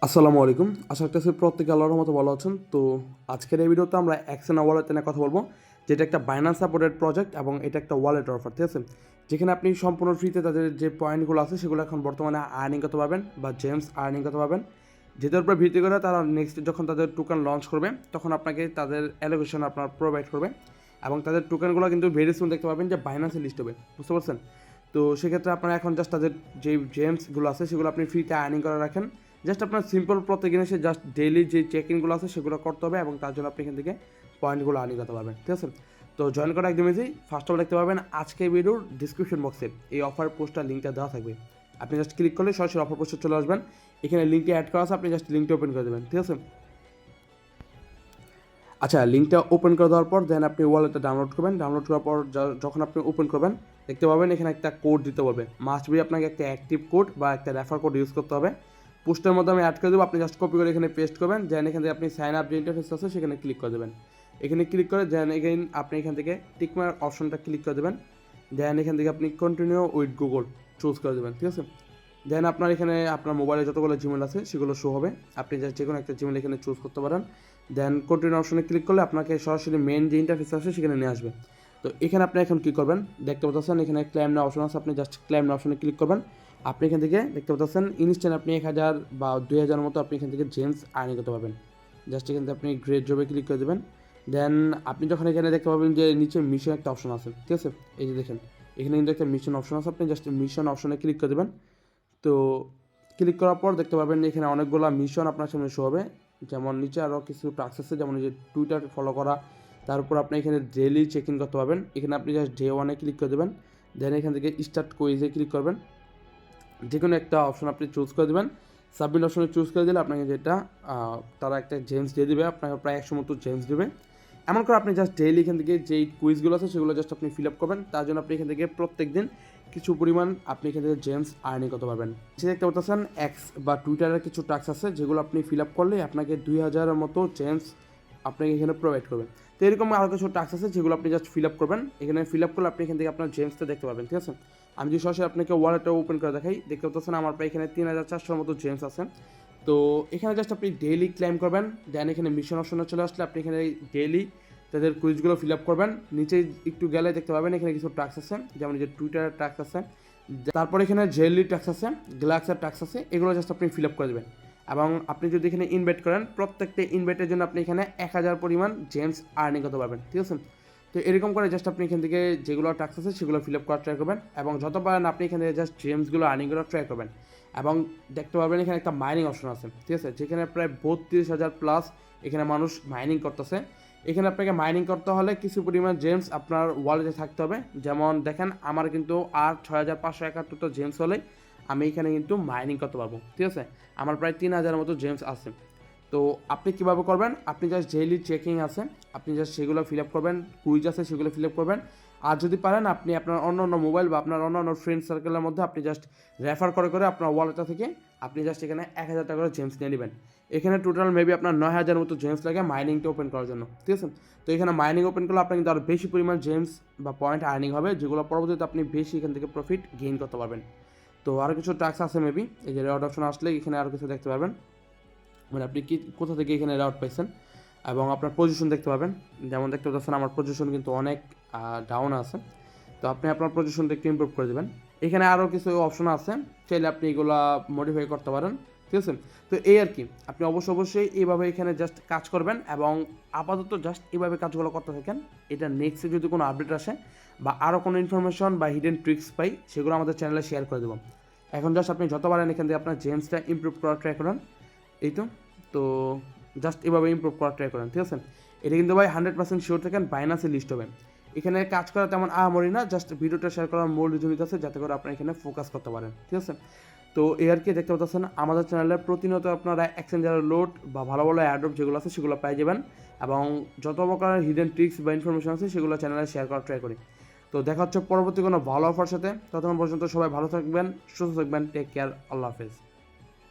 আসসালামু আলাইকুম। আশা করতেছি প্রত্যেকে আল্লাহর মতো ভালো আছেন। তো আজকের এই ভিডিওতে আমরা এক্সেনা ওয়ালেট নিয়ে কথা বলবো, যেটা একটা বাইন্যান্স সাপোর্টেড প্রজেক্ট এবং এটা একটা ওয়ালেট অফার, ঠিক আছে? যেখানে আপনি সম্পূর্ণ ফ্রিতে তাদের যে পয়েন্টগুলো আছে সেগুলো এখন বর্তমানে আর্নিং করতে পারবেন বা জেমস আর্নিং করতে পারবেন, যেটার উপর ভিত্তি করে তারা নেক্সট যখন তাদের টোকেন লঞ্চ করবে তখন আপনাকে তাদের অ্যালোকেশন আপনার প্রোভাইড করবে এবং তাদের টোকেনগুলো কিন্তু ভেরি সুন দেখতে পাবেন যে বাইন্যান্সে লিস্ট হবে, বুঝতে পারছেন? তো সেক্ষেত্রে আপনারা এখন জাস্ট তাদের যে জেমসগুলো আছে সেগুলো আপনি ফ্রিতে আর্নিং করে রাখেন। জাস্ট আপনার সিম্পল প্রত্যেকদিন এসে জাস্ট ডেইলি যে চেক ইনগুলো আছে সেগুলো করতে হবে এবং তার জন্য আপনি এখান থেকে পয়েন্টগুলো আর্নিং করতে পারবেন, ঠিক আছে? তো জয়েন করা একদম ইজি। ফার্স্ট অফ অল দেখতে পাবেন আজকে ভিডিওর ডিসক্রিপশন বক্সে এই অফার পোস্টটা লিঙ্কটা দেওয়া থাকবে। আপনি জাস্ট ক্লিক করলে সরাসরি অফার পোস্টে চলে আসবেন। এখানে লিঙ্কটা অ্যাড করা আছে, আপনি জাস্ট লিঙ্কটা ওপেন করে দেবেন, ঠিক আছে? আচ্ছা, লিঙ্কটা ওপেন করে দেওয়ার পর দেন আপনি ওয়ালেটটা ডাউনলোড করবেন। ডাউনলোড করার পর যখন আপনি ওপেন করবেন দেখতে পাবেন এখানে একটা কোড দিতে বলবে। মাস্ট বি আপনাকে একটা অ্যাক্টিভ কোড বা একটা রেফার কোড ইউজ করতে হবে। পোস্টের মধ্যে আমি অ্যাড করে দেবো, আপনি জাস্ট কপি করে এখানে পেস্ট করবেন। দেন এখান থেকে আপনি সাইন আপ যে ইন্টারফেস আছে সেখানে ক্লিক করে দেবেন। এখানে ক্লিক করে দেন এগেইন আপনি এখান থেকে টিকমার্ক অপশনটা ক্লিক করে দেবেন। দেন এখান থেকে আপনি কন্টিনিউ উইথ গুগল চুজ করে দেবেন, ঠিক আছে? দেন আপনার এখানে আপনার মোবাইলে যতগুলো জিমেল আছে সেগুলো শো হবে। আপনি জাস্ট যে কোনো একটা জিমেল এখানে চুজ করতে পারেন। দেন কন্টিনিউ অপশনে ক্লিক করলে আপনাকে সরাসরি মেন যে ইন্টারফেস আছে সেখানে নিয়ে আসবে। তো এখানে আপনি এখন কী করবেন দেখতে পাচ্ছেন, এখানে ক্লেম না অপশন আছে, আপনি জাস্ট ক্লেম না অপশনে ক্লিক করবেন। আপনি এখান থেকে দেখতে পাচ্ছেন ইনস্ট্যান্ট আপনি 1000 বা 2000 মতো আপনি এখান থেকে জেমস আর্নিং করতে পারবেন। জাস্ট এখান থেকে আপনি গ্রেট জবে ক্লিক করে দেবেন। দেন আপনি যখন এখানে দেখতে পাবেন যে নিচে মিশন একটা অপশন আছে, ঠিক আছে? এই যে দেখেন এখানে কিন্তু একটা মিশন অপশন আছে, আপনি জাস্ট মিশন অপশনে ক্লিক করে দেবেন। তো ক্লিক করার পর দেখতে পাবেন এখানে অনেকগুলো মিশন আপনার সামনে শো হবে। যেমন নিচে আরও কিছু টাস্ক আছে, যেমন এই যে টুইটার ফলো করা, তারপর আপনি এখানে ডেইলি চেক ইন করতে পারবেন। এখানে আপনি জাস্ট ডে ওয়ানে ক্লিক করে দেবেন। দেন এখান থেকে স্টার্ট কুইজে ক্লিক করবেন। যে কোনো একটা অপশন আপনি চুজ করে দেবেন। সাবমিট অপশনে চুজ করে দিলে আপনাকে যেটা তারা একটা জেমস দিয়ে দেবে, আপনাকে প্রায় 100 মতো জেমস দেবে। এমন করে আপনি জাস্ট ডেইলি এখান থেকে যেই কুইজগুলো আছে সেগুলো জাস্ট আপনি ফিল আপ করবেন। তার জন্য আপনি এখান থেকে প্রত্যেক দিন কিছু পরিমাণ আপনি এখান থেকে জেমস আর্নিং করতে পারবেন। সে দেখতে পাচ্ছেন এক্স বা টুইটারের কিছু টাস্ক আছে যেগুলো আপনি ফিল আপ করলে আপনাকে 2000-এর মতো জেমস আপনাকে এখানে প্রোভাইড করবে। তো এরকম আরও কিছু টাস্ক আছে যেগুলো আপনি জাস্ট ফিল আপ করবেন। এখানে ফিল আপ করলে আপনি এখান থেকে আপনার জেমসটা দেখতে পাবেন, ঠিক আছে? আমি যদি সরাসরি আপনাকে ওয়ালেটটা ওপেন করে দেখাই, দেখতে পাচ্ছেন আমার প্রায় এখানে 3400-এর মতো জেমস আছে। তো এখানে জাস্ট আপনি ডেইলি ক্লেম করবেন। দেন এখানে মিশন অপশনে চলে আসলে আপনি এখানে ডেইলি তাদের কুইজগুলো ফিল আপ করবেন। নিচে একটু গেলে দেখতে পাবেন এখানে কিছু টাস্ক আছে, যেমন যে টুইটারের টাস্ক আছে, তারপর এখানে জেলি টাস্ক আছে, গ্লাক্সের টাস্ক আছে, এগুলো জাস্ট আপনি ফিল আপ করে দেবেন। এবং আপনি যদি এখানে ইনভাইট করেন প্রত্যেকটা ইনভাইটের জন্য আপনি এখানে 1000 পরিমাণ জেমস আর্নিং করতে পারবেন, ঠিক আছে? তো এরকম করে জাস্ট আপনি এখান থেকে যেগুলো টাস্ক আছে সেগুলো ফিল আপ করার ট্রাই করবেন এবং যত পারেন আপনি এখানে জাস্ট জেমসগুলো আর্নিং করার ট্রাই করবেন। এবং দেখতে পারবেন এখানে একটা মাইনিং অপশন আছে, ঠিক আছে? যেখানে প্রায় 32,000 প্লাস এখানে মানুষ মাইনিং করতেছে। এখানে আপনাকে মাইনিং করতে হলে কিছু পরিমাণ জেমস আপনার ওয়ালেটে থাকতে হবে। যেমন দেখেন আমার কিন্তু আর 6571টা জেমস হলে আমি এখানে কিন্তু মাইনিং করতে পারবো, ঠিক আছে? আমার প্রায় 3000-এর মতো জেমস আছে। তো আপনি কীভাবে করবেন, আপনি জাস্ট ডেইলি চেকিং আছে, আপনি জাস্ট সেগুলো ফিল আপ করবেন, কুইজ আছে সেগুলো ফিল আপ করবেন। আর যদি পারেন আপনি আপনার অন্য অন্য মোবাইল বা আপনার অন্য অন্য ফ্রেন্ড সার্কেলের মধ্যে আপনি জাস্ট রেফার করে করে আপনার ওয়ালেটটা থেকে আপনি জাস্ট এখানে 1000 টাকা করে জেমস নিয়ে নেবেন। এখানে টোটাল মেবি আপনার 9000 মতো জেমস লাগে মাইনিংটা ওপেন করার জন্য, ঠিক আছে? তো এখানে মাইনিং ওপেন করলে আপনার কিন্তু আরও বেশি পরিমাণ জেমস বা পয়েন্ট আর্নিং হবে, যেগুলো পরবর্তীতে আপনি বেশি এখান থেকে প্রফিট গেইন করতে পারবেন। তো আরও কিছু টাস্ক আছে মেবি, এই যে রেওয়ার্ড অপশন আসলে এখানে আরও কিছু দেখতে পারবেন, মানে আপনি কি কোথা থেকে এখানে রেওয়ার্ড পাইছেন এবং আপনার পজিশন দেখতে পাবেন। যেমন দেখতে পাচ্ছেন আমার পজিশন কিন্তু অনেক ডাউন আছে। তো আপনি আপনার পজিশনটা একটু ইমপ্রুভ করে দেবেন। এখানে আরও কিছু অপশন আছে, চাইলে আপনি এগুলা মডিফাই করতে পারেন, ঠিক আছে? তো এই আর কি, আপনি অবশ্যই এইভাবে এখানে জাস্ট কাজ করবেন এবং আপাতত জাস্ট এইভাবে কাজগুলো করতে থাকেন। এটা নেক্সটে যদি কোনো আপডেট আসে বা আরও কোনো ইনফরমেশন বা হিডেন ট্রিক্স পাই সেগুলো আমাদের চ্যানেলে শেয়ার করে দেবো। এখন জাস্ট আপনি যত পারেন এখান থেকে আপনার জেমসটা ইমপ্রুভ করার ট্রাই করেন। এই তো জাস্ট এভাবে ইমপ্রুভ করার ট্রাই করেন, ঠিক আছে? এটা কিন্তু ভাই 100% শিওর থাকেন বাইনান্সে লিস্ট হবে। এখানে কাজ করা তেমন আহামরি না, জাস্ট ভিডিওটা শেয়ার করার মূল রিজন আছে যাতে করে আপনারা এখানে ফোকাস করতে পারেন, ঠিক আছে? তো এই আর কি দেখতে পাচ্ছেন আমাদের চ্যানেলে প্রতিনিয়ত আপনারা এক্সচেঞ্জারের লোড বা ভালো ভালো অ্যাড্রপ যেগুলো আছে সেগুলো পেয়ে যাবেন এবং যত প্রকার হিডেন ট্রিক্স বা ইনফরমেশন আছে সেগুলো চ্যানেলে শেয়ার করার ট্রাই করি। তো দেখা হচ্ছে পরবর্তী কোনো ভালো অফার সাথে। ততক্ষণ পর্যন্ত সবাই ভালো থাকবেন, সুস্থ থাকবেন, টেক কেয়ার, আল্লাহ হাফেজ।